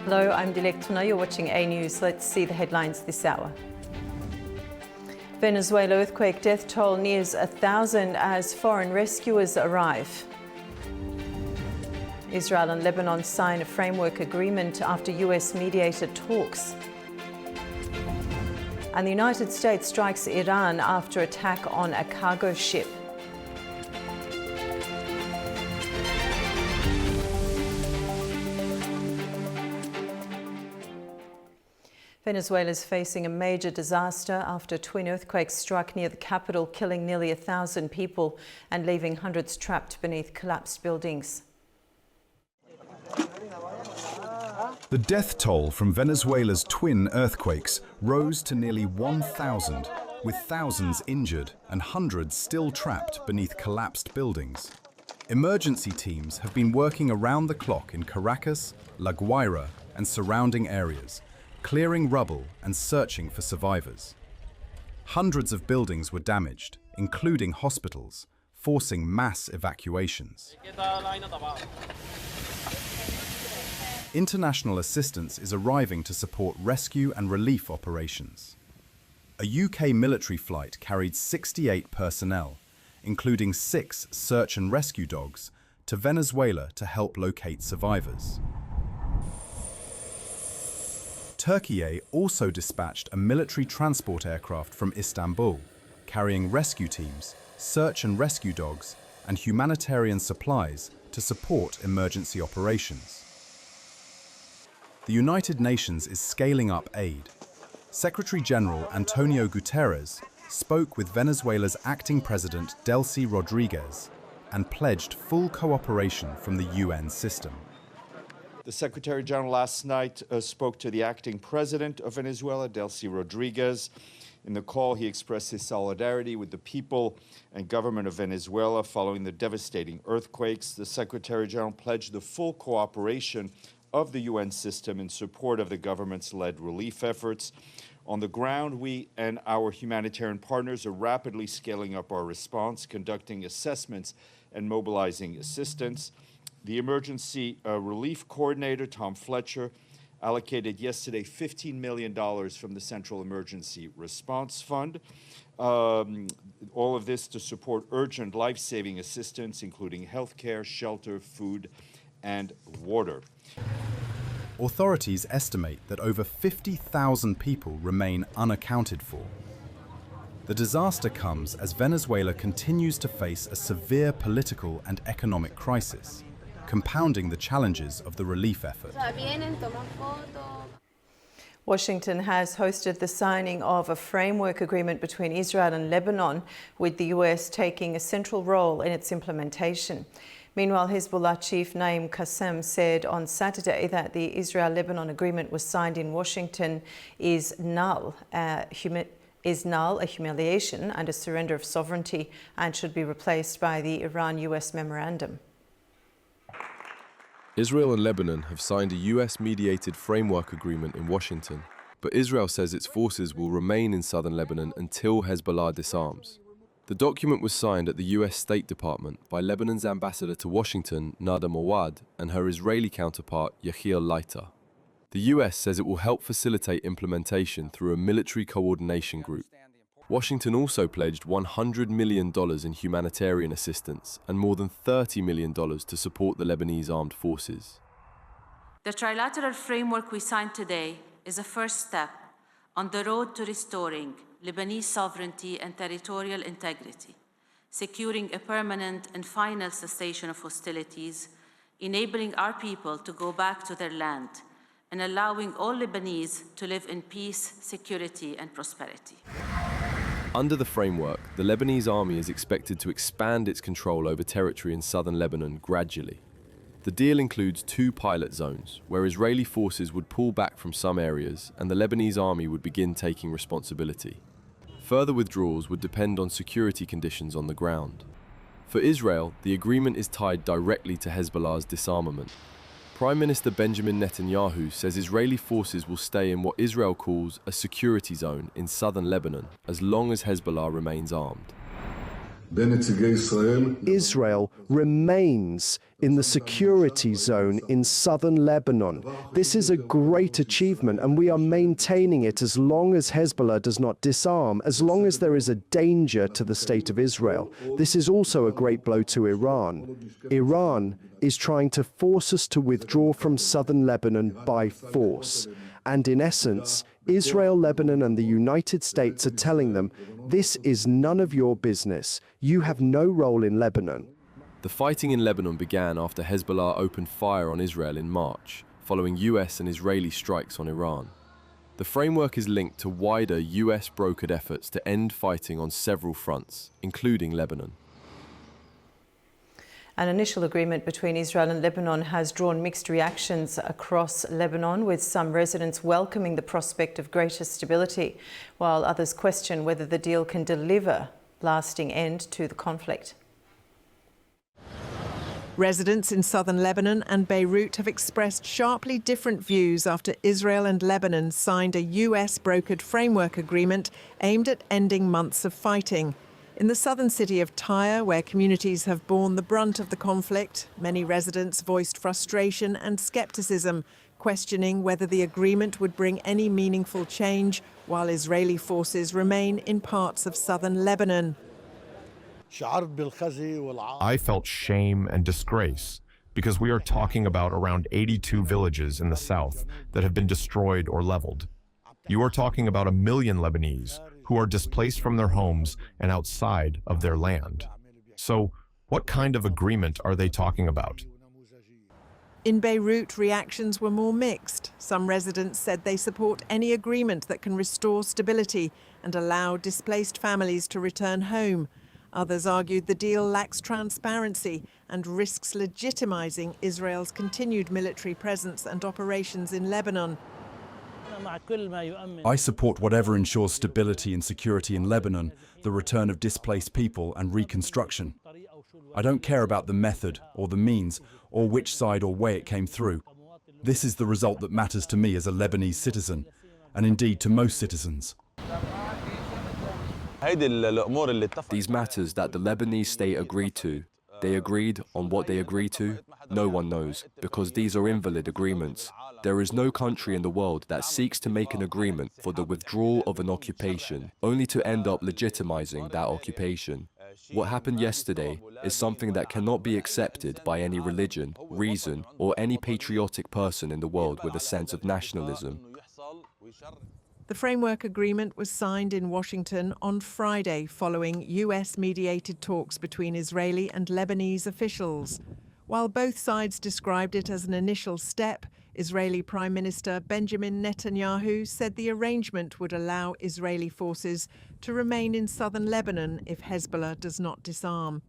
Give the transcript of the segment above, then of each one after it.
Hello, I'm Dilek Tuna. You're watching A News. Let's see the headlines this hour. Venezuela earthquake death toll nears 1,000 as foreign rescuers arrive. Israel and Lebanon sign a framework agreement after US mediated talks. And the United States strikes Iran after attack on a cargo ship. Venezuela is facing a major disaster after twin earthquakes struck near the capital, killing nearly 1,000 people and leaving hundreds trapped beneath collapsed buildings. The death toll from Venezuela's twin earthquakes rose to nearly 1,000, with thousands injured and hundreds still trapped beneath collapsed buildings. Emergency teams have been working around the clock in Caracas, La Guaira, and surrounding areas, clearing rubble and searching for survivors. Hundreds of buildings were damaged, including hospitals, forcing mass evacuations. International assistance is arriving to support rescue and relief operations. A UK military flight carried 68 personnel, including 6 search and rescue dogs, to Venezuela to help locate survivors. Turkey also dispatched a military transport aircraft from Istanbul, carrying rescue teams, search and rescue dogs, and humanitarian supplies to support emergency operations. The United Nations is scaling up aid. Secretary General Antonio Guterres spoke with Venezuela's acting president Delcy Rodriguez and pledged full cooperation from the UN system. The Secretary General last night spoke to the acting president of Venezuela, Delcy Rodriguez. In the call, he expressed his solidarity with the people and government of Venezuela following the devastating earthquakes. The Secretary General pledged the full cooperation of the UN system in support of the government's led relief efforts. On the ground, we and our humanitarian partners are rapidly scaling up our response, conducting assessments and mobilizing assistance. The emergency relief coordinator, Tom Fletcher, allocated yesterday $15 million from the Central Emergency Response Fund. All of this to support urgent life-saving assistance, including healthcare, shelter, food, and water. Authorities estimate that over 50,000 people remain unaccounted for. The disaster comes as Venezuela continues to face a severe political and economic crisis, compounding the challenges of the relief effort. Washington has hosted the signing of a framework agreement between Israel and Lebanon, with the US taking a central role in its implementation. Meanwhile, Hezbollah chief Naim Qassem said on Saturday that the Israel-Lebanon agreement was signed in Washington is null, a humiliation and a surrender of sovereignty, and should be replaced by the Iran-US memorandum. Israel and Lebanon have signed a US-mediated framework agreement in Washington, but Israel says its forces will remain in southern Lebanon until Hezbollah disarms. The document was signed at the US State Department by Lebanon's ambassador to Washington, Nada Mawad, and her Israeli counterpart, Yechiel Leiter. The US says it will help facilitate implementation through a military coordination group. Washington also pledged $100 million in humanitarian assistance and more than $30 million to support the Lebanese armed forces. The trilateral framework we signed today is a first step on the road to restoring Lebanese sovereignty and territorial integrity, securing a permanent and final cessation of hostilities, enabling our people to go back to their land, and allowing all Lebanese to live in peace, security, and prosperity. Under the framework, the Lebanese army is expected to expand its control over territory in southern Lebanon gradually. The deal includes 2 pilot zones, where Israeli forces would pull back from some areas and the Lebanese army would begin taking responsibility. Further withdrawals would depend on security conditions on the ground. For Israel, the agreement is tied directly to Hezbollah's disarmament. Prime Minister Benjamin Netanyahu says Israeli forces will stay in what Israel calls a security zone in southern Lebanon as long as Hezbollah remains armed. Israel remains in the security zone in southern Lebanon. This is a great achievement, and we are maintaining it as long as Hezbollah does not disarm, as long as there is a danger to the state of Israel. This is also a great blow to Iran. Iran is trying to force us to withdraw from southern Lebanon by force. And in essence, Israel, Lebanon, and the United States are telling them, this is none of your business. You have no role in Lebanon. The fighting in Lebanon began after Hezbollah opened fire on Israel in March, following US and Israeli strikes on Iran. The framework is linked to wider US-brokered efforts to end fighting on several fronts, including Lebanon. An initial agreement between Israel and Lebanon has drawn mixed reactions across Lebanon, with some residents welcoming the prospect of greater stability, while others question whether the deal can deliver a lasting end to the conflict. Residents in southern Lebanon and Beirut have expressed sharply different views after Israel and Lebanon signed a US-brokered framework agreement aimed at ending months of fighting. In the southern city of Tyre, where communities have borne the brunt of the conflict, many residents voiced frustration and scepticism, questioning whether the agreement would bring any meaningful change, while Israeli forces remain in parts of southern Lebanon. I felt shame and disgrace because we are talking about around 82 villages in the south that have been destroyed or leveled. You are talking about 1 million Lebanese who are displaced from their homes and outside of their land. So, what kind of agreement are they talking about? In Beirut, reactions were more mixed. Some residents said they support any agreement that can restore stability and allow displaced families to return home. Others argued the deal lacks transparency and risks legitimizing Israel's continued military presence and operations in Lebanon. I support whatever ensures stability and security in Lebanon, the return of displaced people and reconstruction. I don't care about the method or the means or which side or way it came through. This is the result that matters to me as a Lebanese citizen, and indeed to most citizens. These matters that the Lebanese state agreed to, they agreed on what they agreed to, no one knows, because these are invalid agreements. There is no country in the world that seeks to make an agreement for the withdrawal of an occupation, only to end up legitimizing that occupation. What happened yesterday is something that cannot be accepted by any religion, reason, or any patriotic person in the world with a sense of nationalism. The framework agreement was signed in Washington on Friday following US-mediated talks between Israeli and Lebanese officials. While both sides described it as an initial step, Israeli Prime Minister Benjamin Netanyahu said the arrangement would allow Israeli forces to remain in southern Lebanon if Hezbollah does not disarm.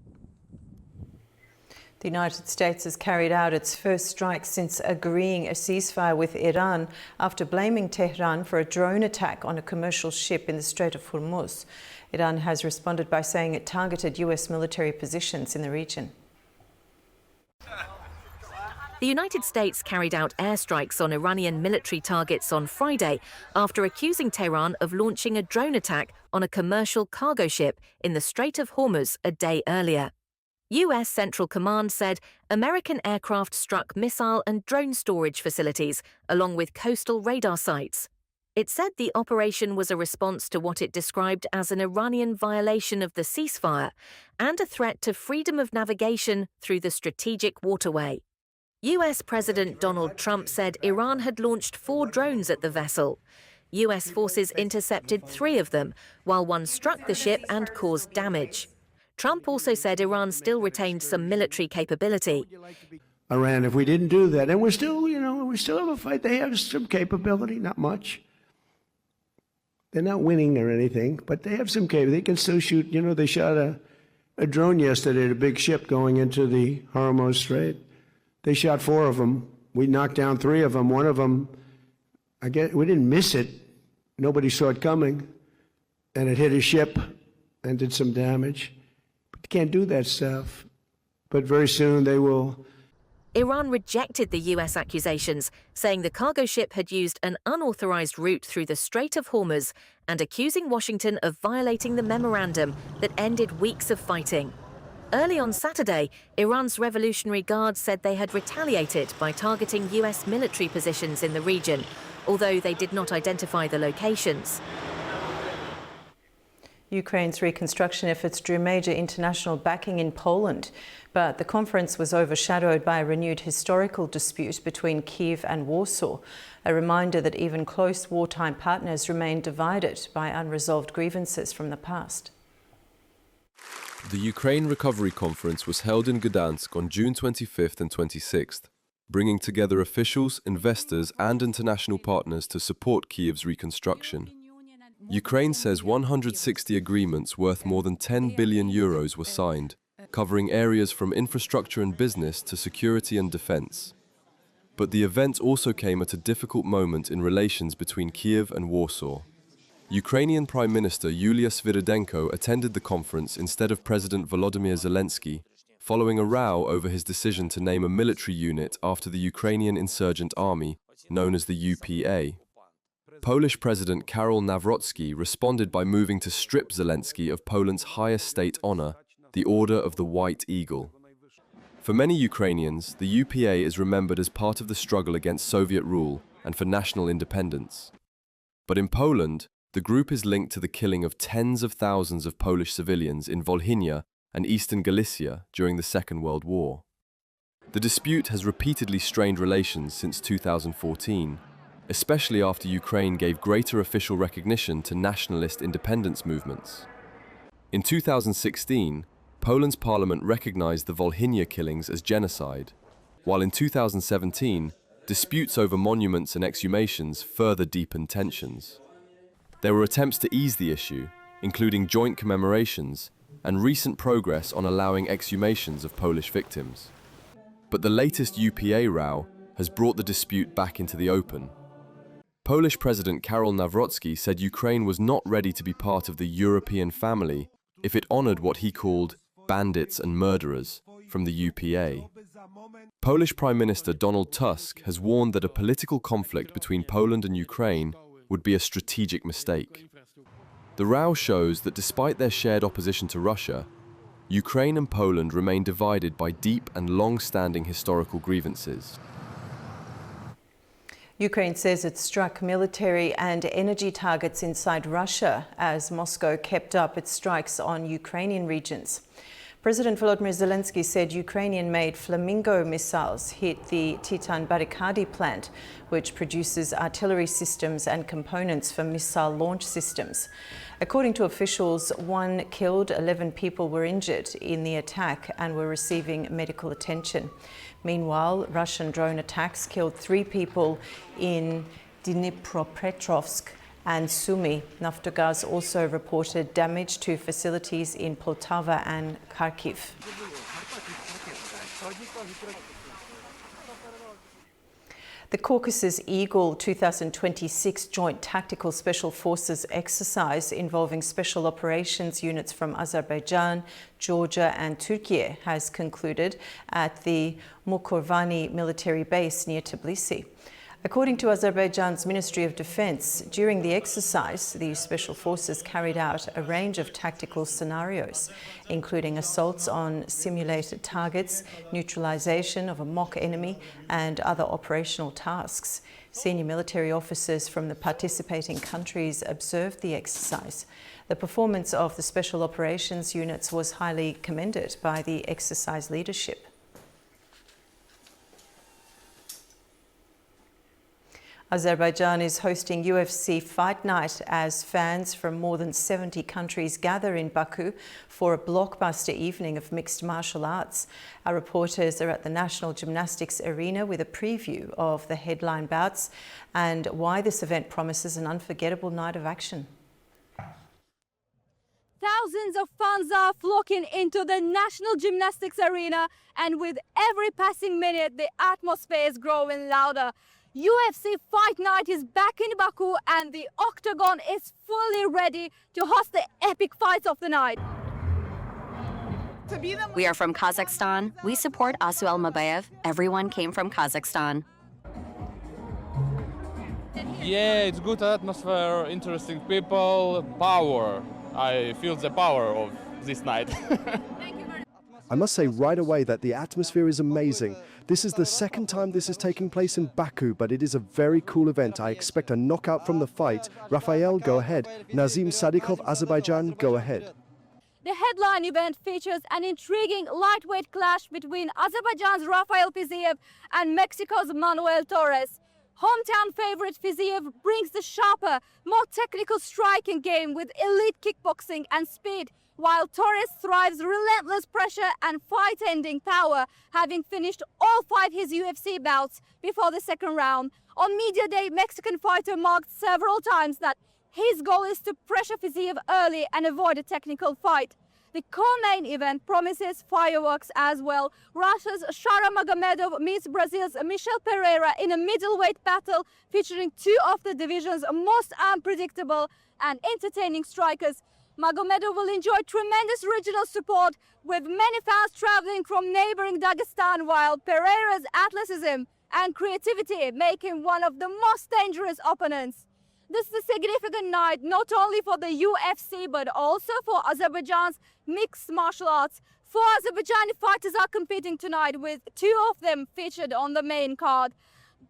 The United States has carried out its first strike since agreeing a ceasefire with Iran after blaming Tehran for a drone attack on a commercial ship in the Strait of Hormuz. Iran has responded by saying it targeted US military positions in the region. The United States carried out airstrikes on Iranian military targets on Friday after accusing Tehran of launching a drone attack on a commercial cargo ship in the Strait of Hormuz a day earlier. US Central Command said American aircraft struck missile and drone storage facilities, along with coastal radar sites. It said the operation was a response to what it described as an Iranian violation of the ceasefire and a threat to freedom of navigation through the strategic waterway. US President Donald Trump said Iran had launched 4 drones at the vessel. US forces intercepted 3 of them, while one struck the ship and caused damage. Trump also said Iran still retained some military capability. Iran, if we didn't do that, and we still have a fight. They have some capability, not much. They're not winning or anything, but they have some capability. They can still shoot. They shot a drone yesterday at a big ship going into the Hormuz Strait. They shot 4 of them. We knocked down 3 of them. One of them, I guess, we didn't miss it. Nobody saw it coming, and it hit a ship and did some damage. But you can't do that stuff. But very soon they will. Iran rejected the US accusations, saying the cargo ship had used an unauthorized route through the Strait of Hormuz and accusing Washington of violating the memorandum that ended weeks of fighting. Early on Saturday, Iran's Revolutionary Guard said they had retaliated by targeting US military positions in the region, although they did not identify the locations. Ukraine's reconstruction efforts drew major international backing in Poland, but the conference was overshadowed by a renewed historical dispute between Kyiv and Warsaw, a reminder that even close wartime partners remain divided by unresolved grievances from the past. The Ukraine Recovery Conference was held in Gdansk on June 25th and 26th, bringing together officials, investors and international partners to support Kyiv's reconstruction. Ukraine says 160 agreements worth more than 10 billion euros were signed, covering areas from infrastructure and business to security and defense. But the event also came at a difficult moment in relations between Kyiv and Warsaw. Ukrainian Prime Minister Yulia Svyridenko attended the conference instead of President Volodymyr Zelensky, following a row over his decision to name a military unit after the Ukrainian insurgent army, known as the UPA. Polish President Karol Nawrocki responded by moving to strip Zelensky of Poland's highest state honor, the Order of the White Eagle. For many Ukrainians, the UPA is remembered as part of the struggle against Soviet rule and for national independence. But in Poland, the group is linked to the killing of tens of thousands of Polish civilians in Volhynia and eastern Galicia during the Second World War. The dispute has repeatedly strained relations since 2014, especially after Ukraine gave greater official recognition to nationalist independence movements. In 2016, Poland's parliament recognized the Volhynia killings as genocide, while in 2017, disputes over monuments and exhumations further deepened tensions. There were attempts to ease the issue, including joint commemorations and recent progress on allowing exhumations of Polish victims. But the latest UPA row has brought the dispute back into the open. Polish President Karol Nawrocki said Ukraine was not ready to be part of the European family if it honored what he called bandits and murderers from the UPA. Polish Prime Minister Donald Tusk has warned that a political conflict between Poland and Ukraine would be a strategic mistake. The row shows that despite their shared opposition to Russia, Ukraine and Poland remain divided by deep and long-standing historical grievances. Ukraine says it struck military and energy targets inside Russia as Moscow kept up its strikes on Ukrainian regions. President Volodymyr Zelensky said Ukrainian-made Flamingo missiles hit the Titan Barikadi plant, which produces artillery systems and components for missile launch systems. According to officials, 1 killed, 11 people were injured in the attack and were receiving medical attention. Meanwhile, Russian drone attacks killed 3 people in Dnipropetrovsk and Sumy. Naftogaz also reported damage to facilities in Poltava and Kharkiv. The Caucasus Eagle 2026 Joint Tactical Special Forces exercise involving special operations units from Azerbaijan, Georgia and Turkey has concluded at the Mukorvani military base near Tbilisi. According to Azerbaijan's Ministry of Defense, during the exercise, the special forces carried out a range of tactical scenarios, including assaults on simulated targets, neutralization of a mock enemy, and other operational tasks. Senior military officers from the participating countries observed the exercise. The performance of the special operations units was highly commended by the exercise leadership. Azerbaijan is hosting UFC Fight Night as fans from more than 70 countries gather in Baku for a blockbuster evening of mixed martial arts. Our reporters are at the National Gymnastics Arena with a preview of the headline bouts and why this event promises an unforgettable night of action. Thousands of fans are flocking into the National Gymnastics Arena, and with every passing minute, the atmosphere is growing louder. UFC Fight Night is back in Baku, and the Octagon is fully ready to host the epic fights of the night. We are from Kazakhstan. We support Asu Almabayev. Everyone came from Kazakhstan. Yeah, it's good atmosphere, interesting people, power. I feel the power of this night. I must say right away that the atmosphere is amazing. This is the second time this is taking place in Baku, but it is a very cool event. I expect a knockout from the fight. Rafael, go ahead. Nazim Sadikov, Azerbaijan, go ahead. The headline event features an intriguing lightweight clash between Azerbaijan's Rafael Fiziev and Mexico's Manuel Torres. Hometown favorite Fiziev brings the sharper, more technical striking game with elite kickboxing and speed, while Torres thrives relentless pressure and fight-ending power, having finished all 5 his UFC bouts before the second round. On media day, Mexican fighter marked several times that his goal is to pressure Fiziev early and avoid a technical fight. The co-main event promises fireworks as well. Russia's Shara Magomedov meets Brazil's Michel Pereira in a middleweight battle featuring 2 of the division's most unpredictable and entertaining strikers. Magomedov will enjoy tremendous regional support, with many fans traveling from neighboring Dagestan, while Pereira's athleticism and creativity make him one of the most dangerous opponents. This is a significant night not only for the UFC but also for Azerbaijan's mixed martial arts. 4 Azerbaijani fighters are competing tonight, with 2 of them featured on the main card.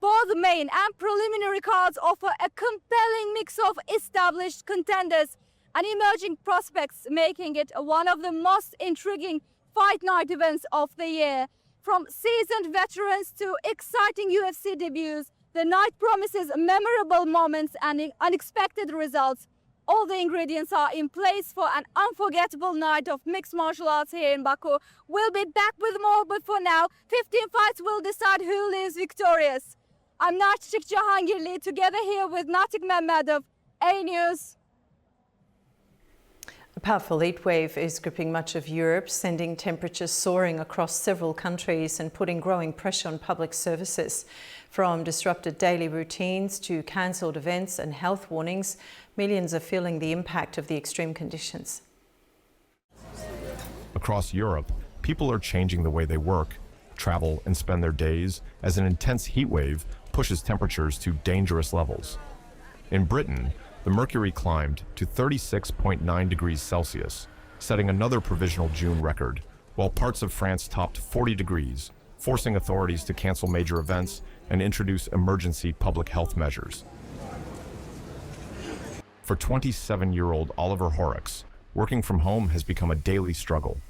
Both main and preliminary cards offer a compelling mix of established contenders and emerging prospects, making it one of the most intriguing fight night events of the year. From seasoned veterans to exciting UFC debuts, the night promises memorable moments and unexpected results. All the ingredients are in place for an unforgettable night of mixed martial arts here in Baku. We'll be back with more, but for now, 15 fights will decide who leaves victorious. I'm Narchik Jahangirli, together here with Natik Mehmedov, A News. A powerful heat wave is gripping much of Europe, sending temperatures soaring across several countries and putting growing pressure on public services. From disrupted daily routines to cancelled events and health warnings, millions are feeling the impact of the extreme conditions. Across Europe, people are changing the way they work, travel, and spend their days as an intense heat wave pushes temperatures to dangerous levels. In Britain, the mercury climbed to 36.9 degrees Celsius, setting another provisional June record, while parts of France topped 40 degrees, forcing authorities to cancel major events and introduce emergency public health measures. For 27-year-old Oliver Horrocks, working from home has become a daily struggle.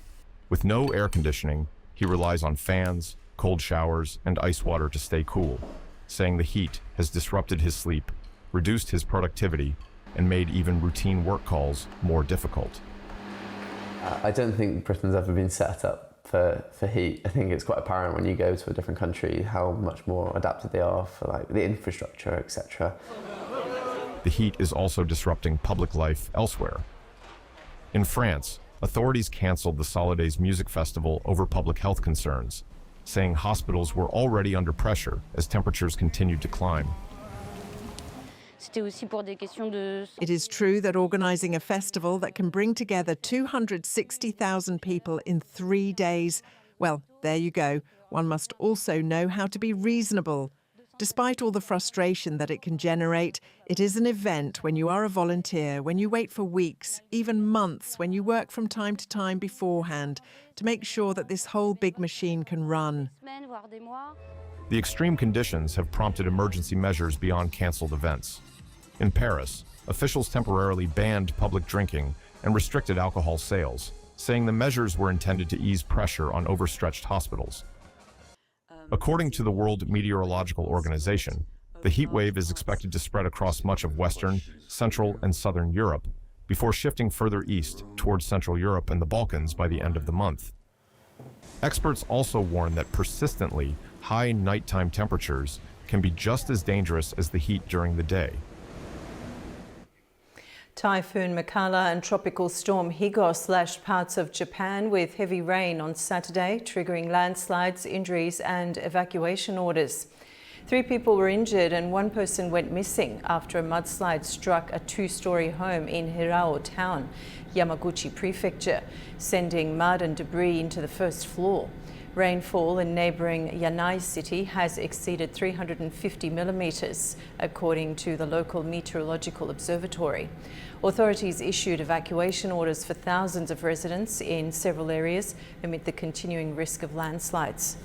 With no air conditioning, he relies on fans, cold showers, and ice water to stay cool, saying the heat has disrupted his sleep, reduced his productivity, and made even routine work calls more difficult. I don't think Britain's ever been set up for heat. I think it's quite apparent when you go to a different country how much more adapted they are for like the infrastructure, etc. The heat is also disrupting public life elsewhere. In France, authorities canceled the Solidays Music Festival over public health concerns, saying hospitals were already under pressure as temperatures continued to climb. It is true that organising a festival that can bring together 260,000 people in 3 days, well, there you go. One must also know how to be reasonable. Despite all the frustration that it can generate, it is an event when you are a volunteer, when you wait for weeks, even months, when you work from time to time beforehand to make sure that this whole big machine can run. The extreme conditions have prompted emergency measures beyond cancelled events. In Paris, officials temporarily banned public drinking and restricted alcohol sales, saying the measures were intended to ease pressure on overstretched hospitals. According to the World Meteorological Organization, the heat wave is expected to spread across much of Western, Central, and Southern Europe before shifting further east towards Central Europe and the Balkans by the end of the month. Experts also warn that persistently high nighttime temperatures can be just as dangerous as the heat during the day. Typhoon Makala and Tropical Storm Higos lashed parts of Japan with heavy rain on Saturday, triggering landslides, injuries and evacuation orders. 3 people were injured and 1 person went missing after a mudslide struck a 2-story home in Hirao town, Yamaguchi Prefecture, sending mud and debris into the first floor. Rainfall in neighbouring Yanai city has exceeded 350 millimetres, according to the local meteorological observatory. Authorities issued evacuation orders for thousands of residents in several areas amid the continuing risk of landslides.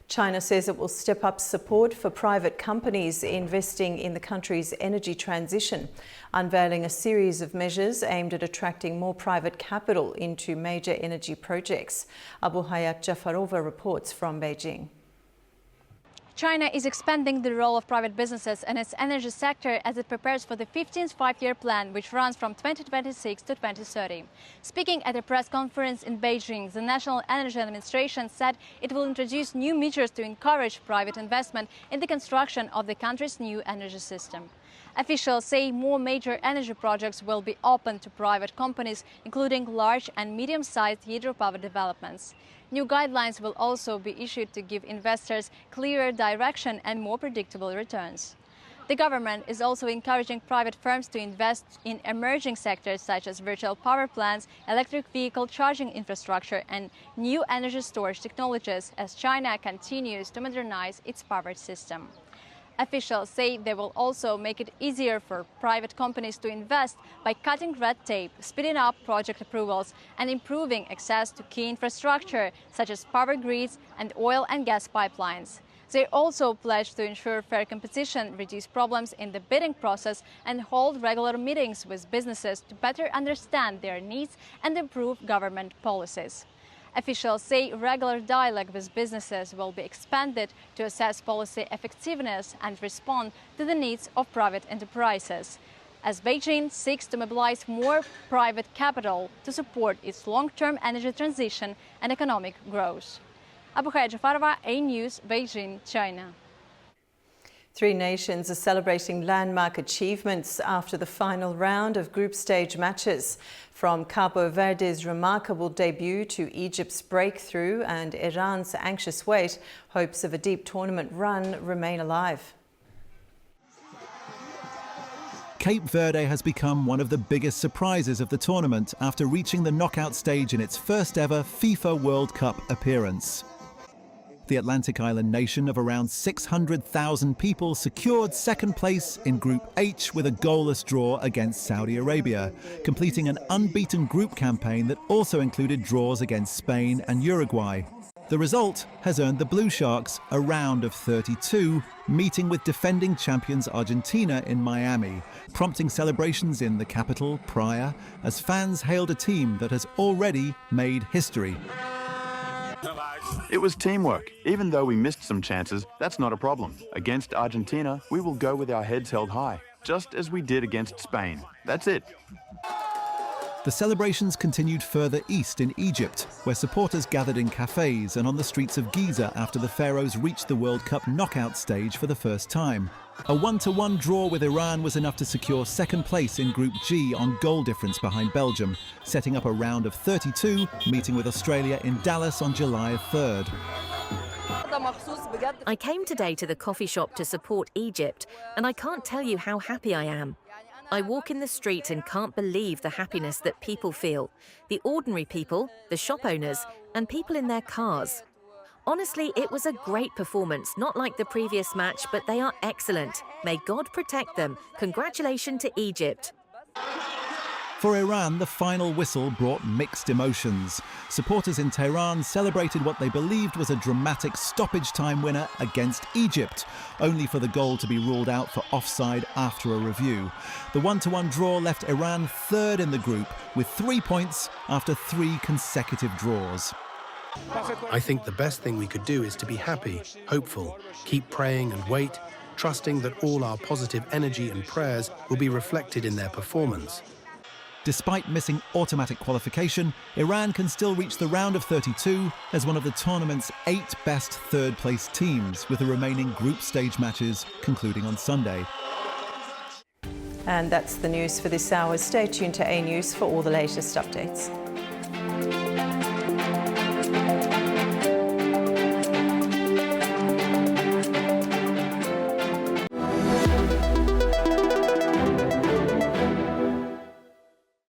China says it will step up support for private companies investing in the country's energy transition, unveiling a series of measures aimed at attracting more private capital into major energy projects. Abu Hayat Jafarova reports from Beijing. China is expanding the role of private businesses in its energy sector as it prepares for the 15th five-year plan, which runs from 2026 to 2030. Speaking at a press conference in Beijing, the National Energy Administration said it will introduce new measures to encourage private investment in the construction of the country's new energy system. Officials say more major energy projects will be open to private companies, including large and medium-sized hydropower developments. New guidelines will also be issued to give investors clearer direction and more predictable returns. The government is also encouraging private firms to invest in emerging sectors such as virtual power plants, electric vehicle charging infrastructure, and new energy storage technologies as China continues to modernize its power system. Officials say they will also make it easier for private companies to invest by cutting red tape, speeding up project approvals, and improving access to key infrastructure such as power grids and oil and gas pipelines. They also pledge to ensure fair competition, reduce problems in the bidding process, and hold regular meetings with businesses to better understand their needs and improve government policies. Officials say regular dialogue with businesses will be expanded to assess policy effectiveness and respond to the needs of private enterprises, as Beijing seeks to mobilize more private capital to support its long-term energy transition and economic growth. Abu Hayat Jafarova, A News, Beijing, China. 3 nations are celebrating landmark achievements after the final round of group stage matches. From Cabo Verde's remarkable debut to Egypt's breakthrough and Iran's anxious wait, hopes of a deep tournament run remain alive. Cape Verde has become one of the biggest surprises of the tournament after reaching the knockout stage in its first ever FIFA World Cup appearance. The Atlantic island nation of around 600,000 people secured second place in Group H with a goalless draw against Saudi Arabia, completing an unbeaten group campaign that also included draws against Spain and Uruguay. The result has earned the Blue Sharks a round of 32, meeting with defending champions Argentina in Miami, prompting celebrations in the capital, Praia, as fans hailed a team that has already made history. It was teamwork. Even though we missed some chances, that's not a problem. Against Argentina, we will go with our heads held high, just as we did against Spain. That's it. The celebrations continued further east in Egypt, where supporters gathered in cafes and on the streets of Giza after the Pharaohs reached the World Cup knockout stage for the first time. A 1-1 draw with Iran was enough to secure second place in Group G on goal difference behind Belgium, setting up a round of 32, meeting with Australia in Dallas on July 3rd. I came today to the coffee shop to support Egypt, and I can't tell you how happy I am. I walk in the street and can't believe the happiness that people feel. The ordinary people, the shop owners, and people in their cars. Honestly, it was a great performance, not like the previous match, but they are excellent. May God protect them. Congratulations to Egypt. For Iran, the final whistle brought mixed emotions. Supporters in Tehran celebrated what they believed was a dramatic stoppage time winner against Egypt, only for the goal to be ruled out for offside after a review. The 1-1 draw left Iran third in the group with 3 points after 3 consecutive draws. I think the best thing we could do is to be happy, hopeful, keep praying and wait, trusting that all our positive energy and prayers will be reflected in their performance. Despite missing automatic qualification, Iran can still reach the round of 32 as one of the tournament's 8 best third-place teams, with the remaining group stage matches concluding on Sunday. And that's the news for this hour. Stay tuned to A News for all the latest updates.